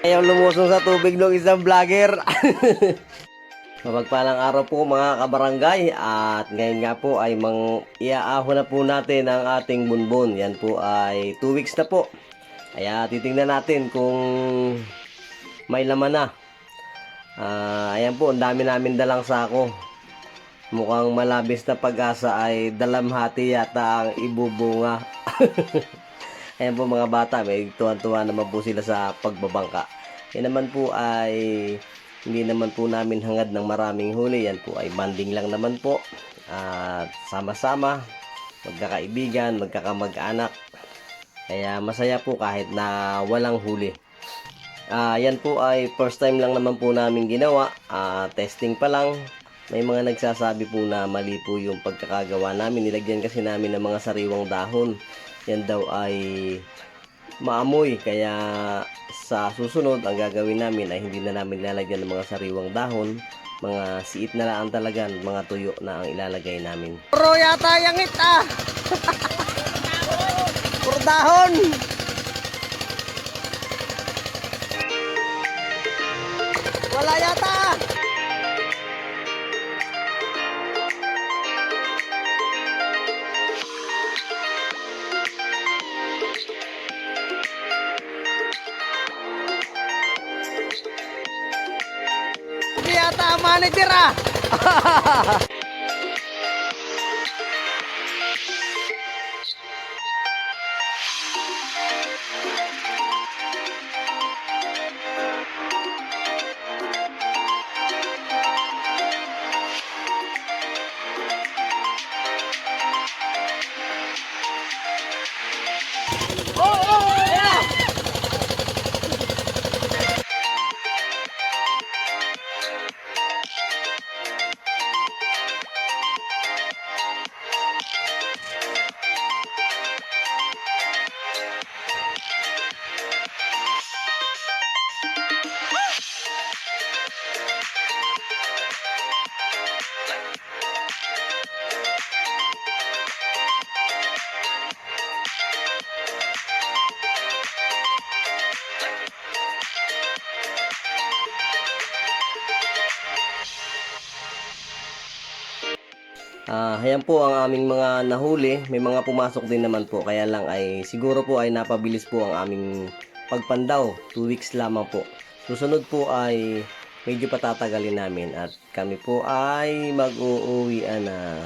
Ayaw lumusong sa tubig ng isang vlogger. Mapagpalang araw po mga kabarangay, at ngayon nga po ay iaahon na po natin ang ating bunbon. Yan po ay 2 weeks na po. Kaya titingnan natin kung may laman na. Ayan po, ang dami namin dalang sako. Mukhang malabis na pag-asa ay dalamhati yata ang ibubunga. Ayan po mga bata, may tuwan-tuwa naman po sila sa pagbabangka. Yan naman po ay hindi naman po namin hangad ng maraming huli. Yan po ay banding lang naman po. At sama-sama, magkakaibigan, magkakamag-anak. Kaya masaya po kahit na walang huli. Yan po ay first time lang naman po namin ginawa. Testing pa lang. May mga nagsasabi po na mali po yung pagkakagawa namin. Nilagyan kasi namin ng mga sariwang dahon. Yan daw ay maamoy, kaya sa susunod ang gagawin namin ay hindi na namin lalagyan ng mga sariwang dahon, mga siit na lang talaga, mga tuyo na ang ilalagay namin. Puro yata yung hita. Puro dahon. Wala yata. Yata ang manager ah. Ayan po ang aming mga nahuli. May mga pumasok din naman po. Kaya lang ay siguro po ay napabilis po ang aming pagpandaw. 2 weeks lamang po. Susunod po ay medyo patatagalin namin. At kami po ay mag-uuwian na.